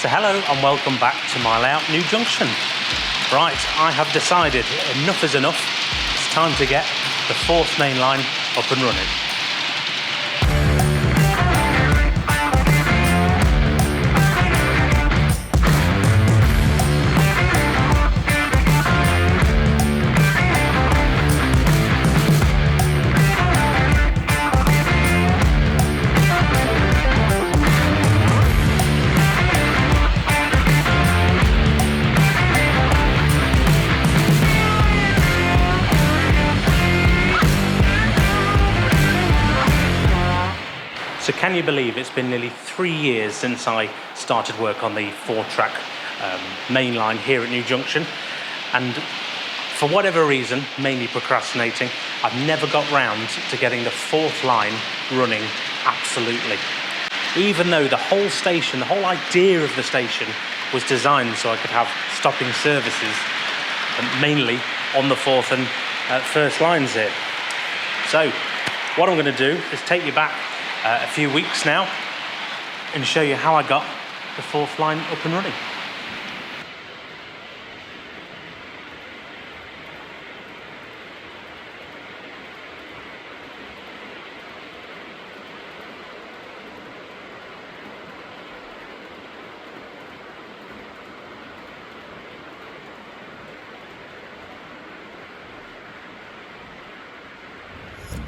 So hello and welcome back to my layout New Junction. Right, I have decided enough is enough. It's time to get the fourth main line up and running. So can you believe it's been nearly 3 years since I started work on the 4-track main line here at New Junction, and for whatever reason, mainly procrastinating, I've never got round to getting the 4th line running absolutely. Even though the whole station, the whole idea of the station was designed so I could have stopping services, mainly on the 4th and 1st lines here. So what I'm going to do is take you back a few weeks now and show you how I got the 4th line up and running.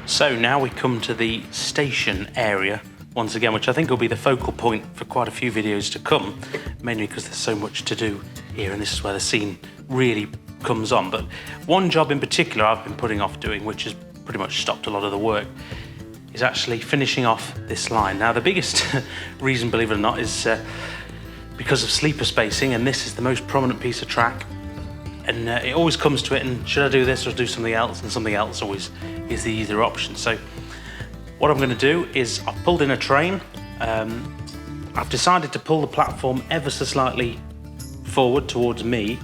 So now we come to the station area once again, which I think will be the focal point for quite a few videos to come, mainly because there's so much to do here and this is where the scene really comes on. But one job in particular I've been putting off doing, which has pretty much stopped a lot of the work, is actually finishing off this line. Now the biggest reason, believe it or not, is because of sleeper spacing, and this is the most prominent piece of track. And it always comes to it, and should I do this or do something else? And something else always is the easier option. So what I'm going to do is I've pulled in a train. I've decided to pull the platform ever so slightly forward towards me,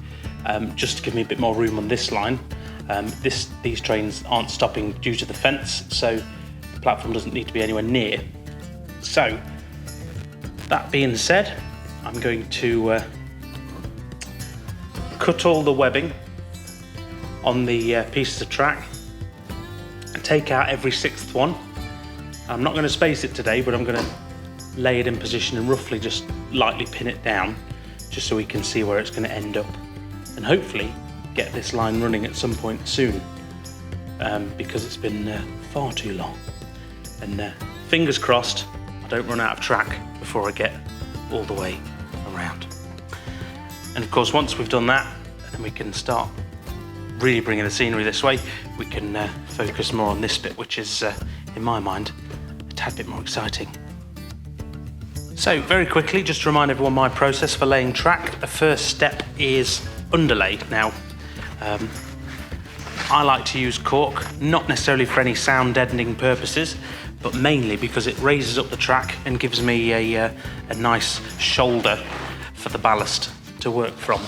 just to give me a bit more room on this line. These trains aren't stopping due to the fence, so the platform doesn't need to be anywhere near. So that being said, I'm going to cut all the webbing on the pieces of track and take out every 6th one. I'm not going to space it today, but I'm going to lay it in position and roughly just lightly pin it down, just so we can see where it's going to end up, and hopefully get this line running at some point soon, because it's been far too long. And fingers crossed I don't run out of track before I get all the way around. And of course, once we've done that, then we can start really bringing the scenery this way. We can focus more on this bit, which is, in my mind, a tad bit more exciting. So very quickly, just to remind everyone my process for laying track. The first step is underlay. Now, I like to use cork, not necessarily for any sound deadening purposes, but mainly because it raises up the track and gives me a nice shoulder for the ballast to work from.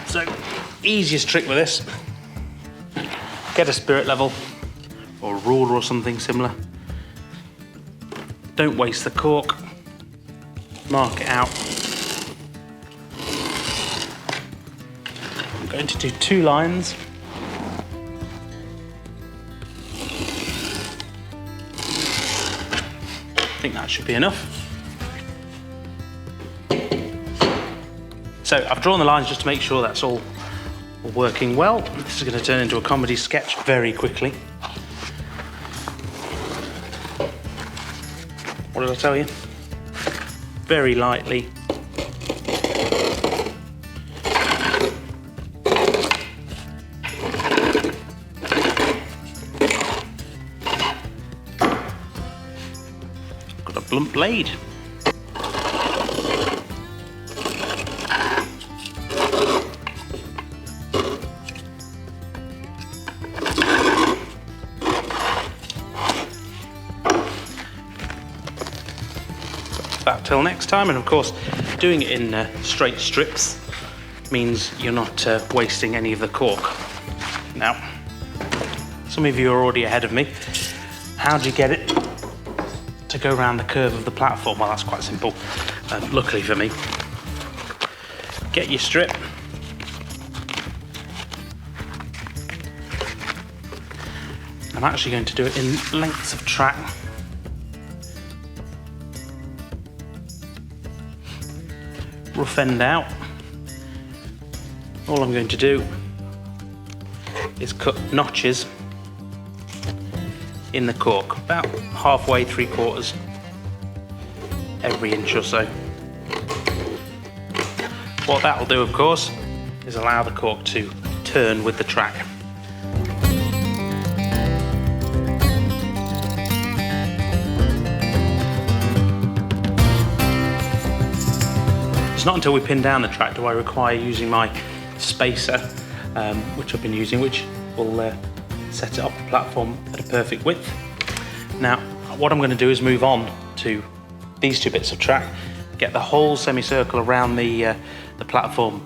So, easiest trick with this, get a spirit level or a ruler or something similar. Don't waste the cork, mark it out. I'm going to do 2 lines. I think that should be enough. So I've drawn the lines just to make sure that's all working well. This is going to turn into a comedy sketch very quickly. What did I tell you? Very lightly. Got a blunt blade. That till next time, and of course doing it in straight strips means you're not wasting any of the cork. Now, some of you are already ahead of me. How do you get it to go around the curve of the platform? Well, that's quite simple, luckily for me. get your strip. I'm actually going to do it in lengths of track. Rough end out. All I'm going to do is cut notches in the cork, about halfway, 3/4, every inch or so. What that will do, of course, is allow the cork to turn with the track. It's not until we pin down the track do I require using my spacer, which I've been using, which will set it off the platform at a perfect width. Now, what I'm going to do is move on to these two bits of track, get the whole semicircle around the platform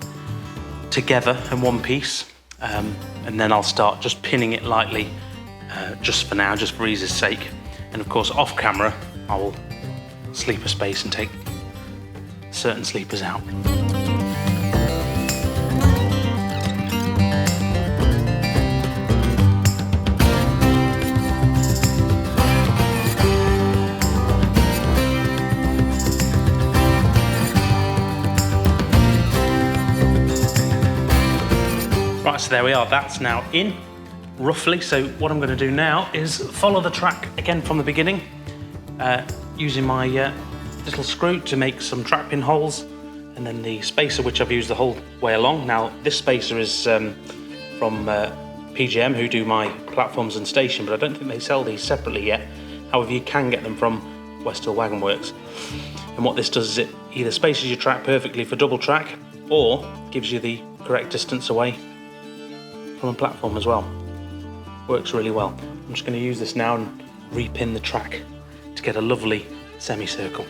together in one piece, and then I'll start just pinning it lightly, just for now, just for ease's sake. And of course, off camera, I will sleeper space and take certain sleepers out. Right, so there we are, that's now in, roughly. So what I'm going to do now is follow the track again from the beginning, using my little screw to make some track pin holes, and then the spacer which I've used the whole way along. Now this spacer is from PGM, who do my platforms and station, but I don't think they sell these separately yet. However, you can get them from Westhill Wagon Works. And what this does is it either spaces your track perfectly for double track, or gives you the correct distance away from a platform as well. Works really well. I'm just going to use this now and repin the track to get a lovely semicircle.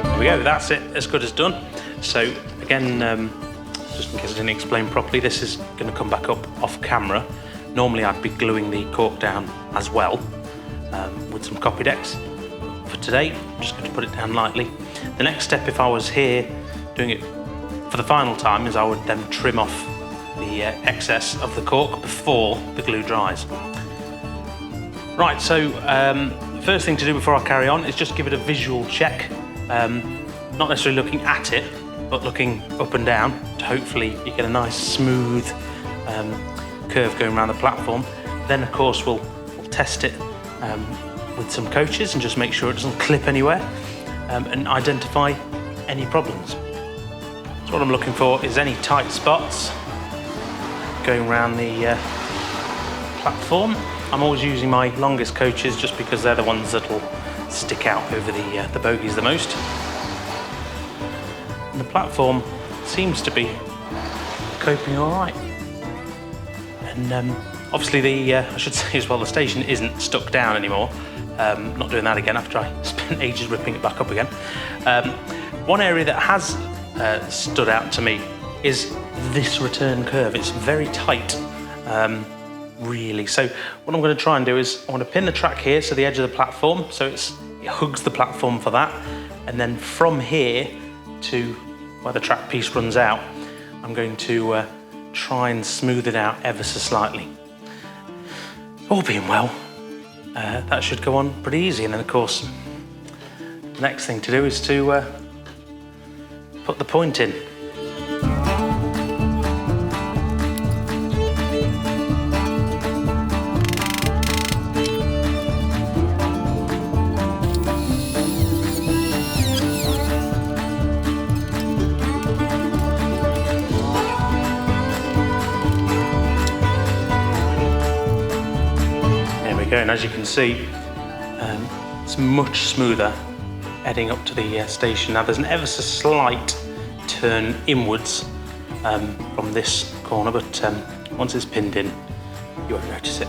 There we go, that's it, as good as done. So again, just in case I didn't explain properly, this is going to come back up off camera. Normally I'd be gluing the cork down as well, with some Copydex. For today, I'm just going to put it down lightly. The next step, if I was here doing it for the final time, is I would then trim off the excess of the cork before the glue dries. Right, so the first thing to do before I carry on is just give it a visual check. Not necessarily looking at it, but looking up and down to hopefully you get a nice smooth curve going around the platform. Then of course we'll test it with some coaches and just make sure it doesn't clip anywhere, and identify any problems. So what I'm looking for is any tight spots going around the platform. I'm always using my longest coaches just because they're the ones that'll stick out over the bogies the most. And the platform seems to be coping all right. And obviously I should say as well, the station isn't stuck down anymore. Not doing that again after I spent ages ripping it back up again. One area that has stood out to me is this return curve. It's very tight, really. So what I'm going to try and do is I want to pin the track here, so the edge of the platform, so it hugs the platform for that. And then from here to where the track piece runs out, I'm going to try and smooth it out ever so slightly. All being well, that should go on pretty easy. And then of course, the next thing to do is to put the point in. go, and as you can see, it's much smoother heading up to the station. Now there's an ever so slight turn inwards from this corner, but once it's pinned in, you won't notice it.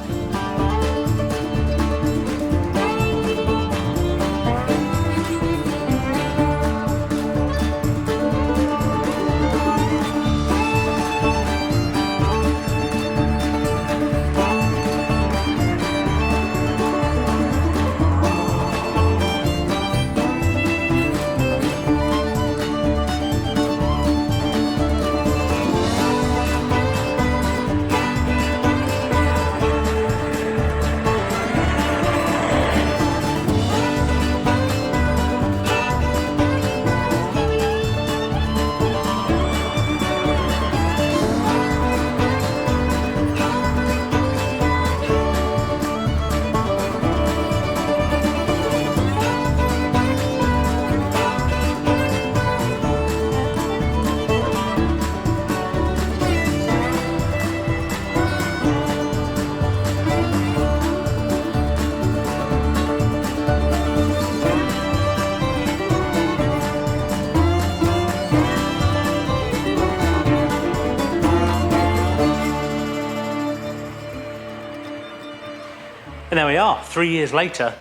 And there we are, 3 years later,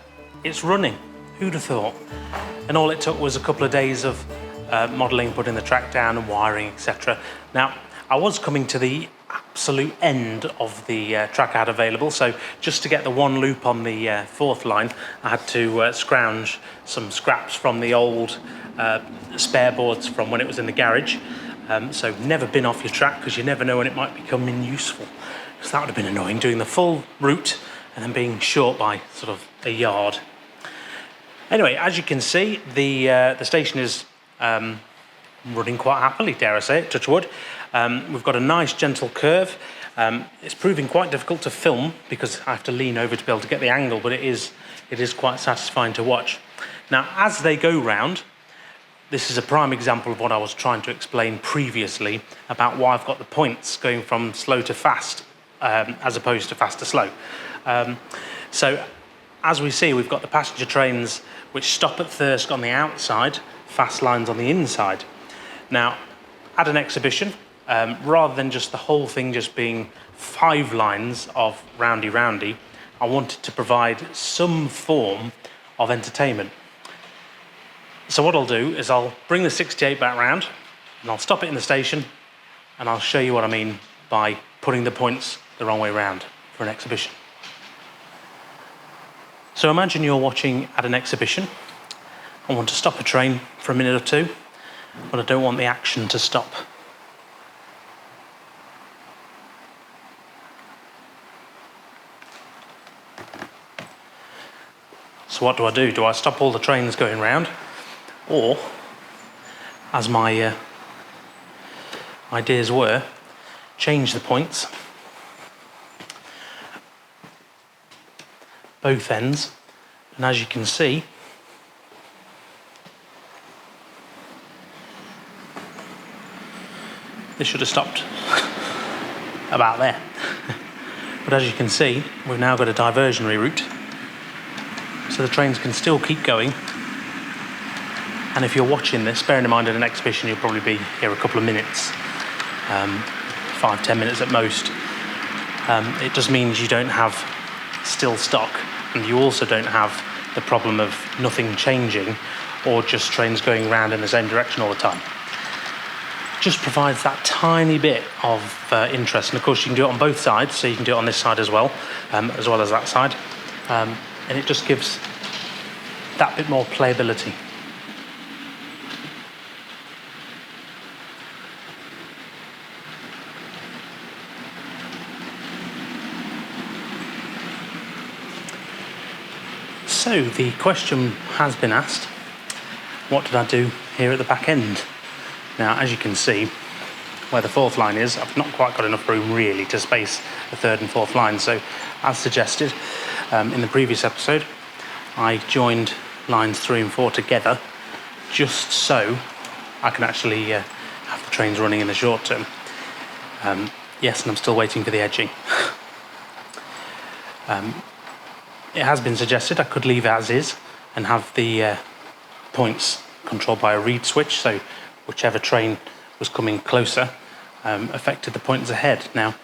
it's running. Who'd have thought? And all it took was a couple of days of modelling, putting the track down and wiring, etc. Now, I was coming to the absolute end of the track I had available, so just to get the one loop on the fourth line, I had to scrounge some scraps from the old spare boards from when it was in the garage. So never bin off your track, because you never know when it might become useful. Because that would have been annoying, doing the full route and then being short by sort of a yard. Anyway, as you can see, the station is running quite happily, dare I say it, touch wood. We've got a nice gentle curve. It's proving quite difficult to film because I have to lean over to be able to get the angle, but it is quite satisfying to watch. Now, as they go round, this is a prime example of what I was trying to explain previously about why I've got the points going from slow to fast as opposed to fast to slow. So as we see, we've got the passenger trains which stop at Thirsk on the outside, fast lines on the inside. Now, at an exhibition, rather than just the whole thing just being 5 lines of roundy, I wanted to provide some form of entertainment. So what I'll do is I'll bring the 68 back round and I'll stop it in the station and I'll show you what I mean by putting the points the wrong way round for an exhibition. So imagine you're watching at an exhibition. I want to stop a train for a minute or two, but I don't want the action to stop. So what do? Do I stop all the trains going round? Or, as my ideas were, change the points, both ends, and as you can see, this should have stopped about there. But as you can see, we've now got a diversionary route, so the trains can still keep going. And if you're watching this, bearing in mind at an exhibition you'll probably be here a couple of minutes, 5-10 minutes at most. It just means you don't have still stock, and you also don't have the problem of nothing changing or just trains going round in the same direction all the time. Just provides that tiny bit of interest, and of course you can do it on both sides, so you can do it on this side as well as that side, and it just gives that bit more playability. So the question has been asked, what did I do here at the back end? Now, as you can see, where the fourth line is, I've not quite got enough room really to space the third and fourth line. So as suggested in the previous episode, I joined lines 3 and 4 together just so I can actually have the trains running in the short term. Yes, and I'm still waiting for the edging. it has been suggested I could leave it as is and have the points controlled by a reed switch, so whichever train was coming closer affected the points ahead. Now,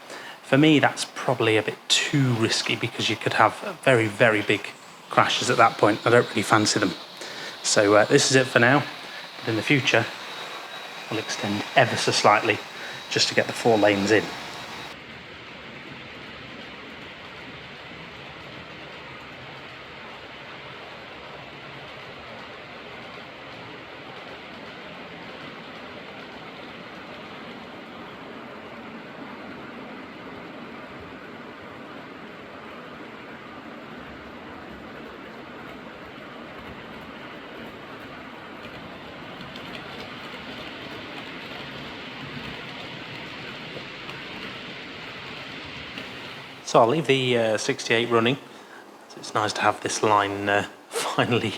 for me, that's probably a bit too risky because you could have very, very big crashes at that point. I don't really fancy them. So this is it for now, but in the future, I'll extend ever so slightly just to get the 4 lanes in. So I'll leave the 68 running. It's nice to have this line finally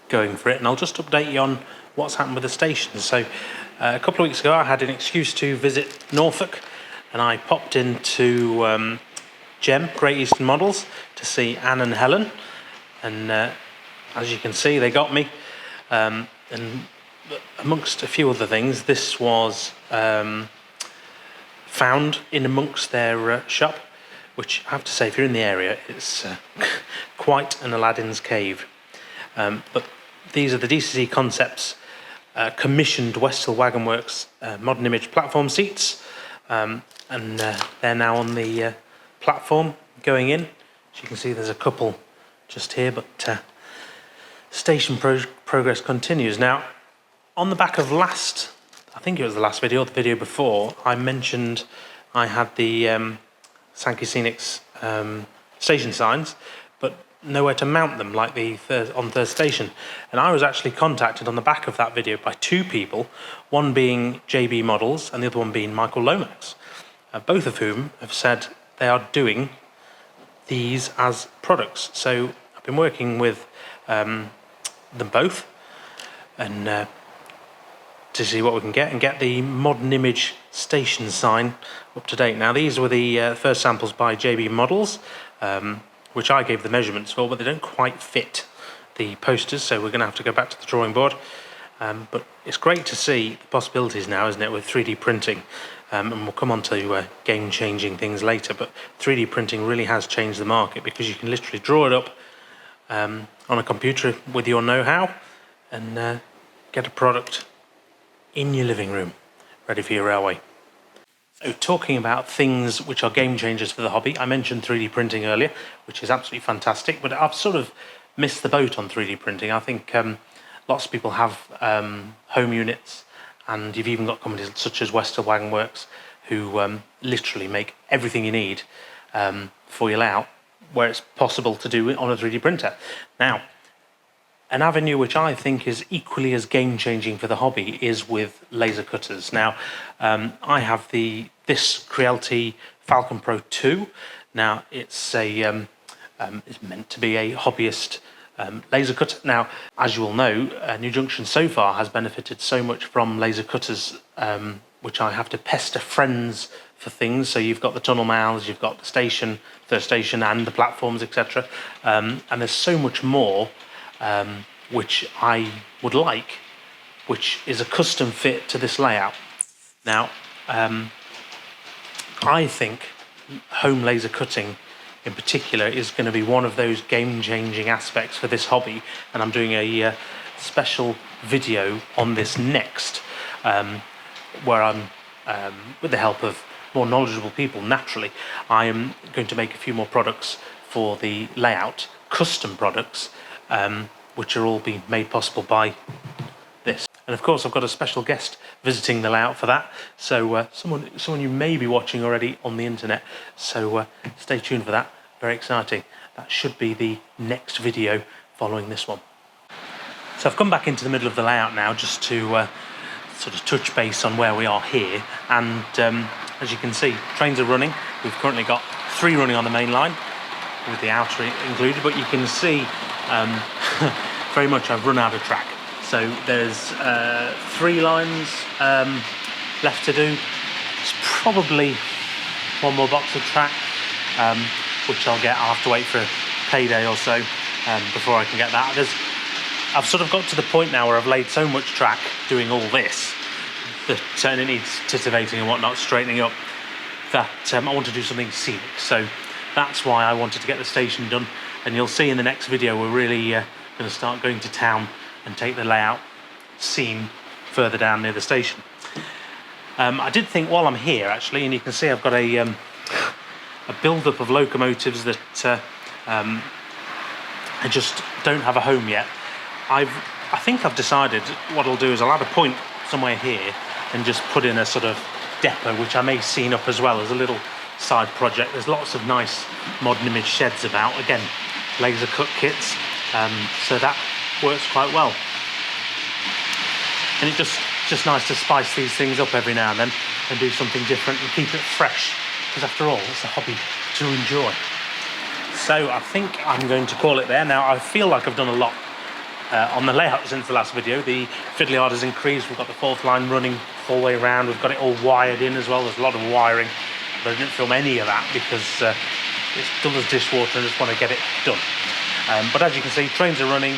going for it, and I'll just update you on what's happened with the station. So a couple of weeks ago I had an excuse to visit Norfolk, and I popped into GEM, Great Eastern Models, to see Anne and Helen, and as you can see they got me, and amongst a few other things, this was found in amongst their shop, which I have to say, if you're in the area, it's quite an Aladdin's cave. But these are the DCC Concepts commissioned Westhill Wagon Works modern image platform seats, and they're now on the platform going in. As you can see, there's a couple just here, but station progress continues. Now, on the back of I think it was the last video, or the video before, I mentioned I had the Sankey Scenics station signs, but nowhere to mount them like on Third Station. And I was actually contacted on the back of that video by 2 people, one being JB Models and the other one being Michael Lomax, both of whom have said they are doing these as products. So I've been working with them both, and to see what we can get and get the modern image station sign up to date. Now, these were the first samples by JB Models, which I gave the measurements for, but they don't quite fit the posters, so we're going to have to go back to the drawing board. But it's great to see the possibilities now, isn't it, with 3D printing, and we'll come on to game-changing things later, but 3D printing really has changed the market because you can literally draw it up on a computer with your know-how and get a product in your living room, ready for your railway. So talking about things which are game changers for the hobby, I mentioned 3D printing earlier, which is absolutely fantastic, but I've sort of missed the boat on 3D printing. I think lots of people have home units, and you've even got companies such as Westhill Wagon Works who literally make everything you need for your layout, where it's possible to do it on a 3D printer. Now, an avenue which I think is equally as game-changing for the hobby is with laser cutters. Now, I have this Creality Falcon Pro 2. Now, it's meant to be a hobbyist laser cutter. Now, as you all know, New Junction so far has benefited so much from laser cutters, which I have to pester friends for things. So you've got the tunnel mouths, you've got the station, Third Station, and the platforms, etc. And there's so much more which I would like, which is a custom fit to this layout. Now, I think home laser cutting in particular is going to be one of those game-changing aspects for this hobby, and I'm doing a special video on this next, where I'm, with the help of more knowledgeable people, naturally, I am going to make a few more products for the layout, custom products, which are all being made possible by this. And of course, I've got a special guest visiting the layout for that, so someone you may be watching already on the internet, so stay tuned for that. Very exciting. That should be the next video following this one. So I've come back into the middle of the layout now just to sort of touch base on where we are here, and as you can see, trains are running. We've currently got 3 running on the main line, with the outer included, but you can see very much I've run out of track. So there's 3 lines left to do. It's probably 1 more box of track, which I'll have to wait for a payday or so before I can get that. I've sort of got to the point now where I've laid so much track doing all this that and it needs titivating and whatnot, straightening up, that I want to do something scenic. So that's why I wanted to get the station done, and you'll see in the next video we're really going to start going to town and take the layout scene further down near the station. I did think while I'm here actually, and you can see I've got a build-up of locomotives that I just don't have a home yet. I think I've decided what I'll do is I'll add a point somewhere here and just put in a sort of depot, which I may scene up as well as a little side project. There's lots of nice modern image sheds about, again laser cut kits, so that works quite well. And it's just nice to spice these things up every now and then and do something different and keep it fresh, because after all it's a hobby to enjoy. So I think I'm going to call it there. Now I feel like I've done a lot on the layout since the last video. The fiddle yard has increased, we've got the fourth line running all the way around, we've got it all wired in as well. There's a lot of wiring, but I didn't film any of that because it's dull as dishwater and I just want to get it done. But as you can see, trains are running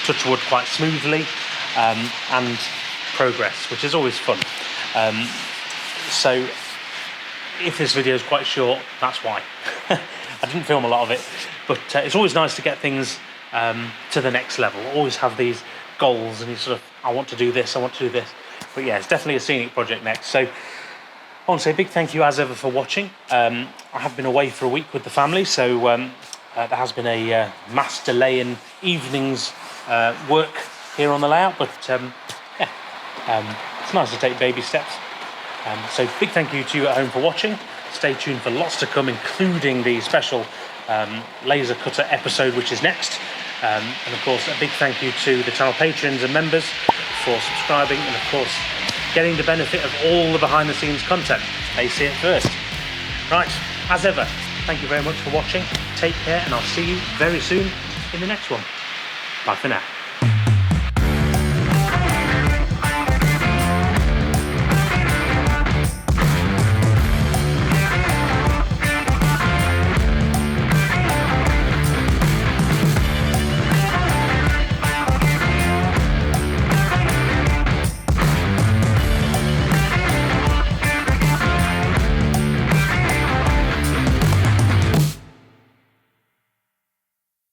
touch wood quite smoothly, and progress, which is always fun. So if this video is quite short, that's why. I didn't film a lot of it, but it's always nice to get things to the next level. Always have these goals and you sort of, I want to do this, I want to do this. But yeah, it's definitely a scenic project next. So I want to say a big thank you as ever for watching. I have been away for a week with the family, so there has been a mass delay in evenings work here on the layout, but it's nice to take baby steps. So big thank you to you at home for watching. Stay tuned for lots to come, including the special laser cutter episode, which is next. And of course, a big thank you to the channel patrons and members for subscribing, and of course, getting the benefit of all the behind the scenes content. They see it first. Right, as ever, thank you very much for watching. Take care, and I'll see you very soon in the next one. Bye for now.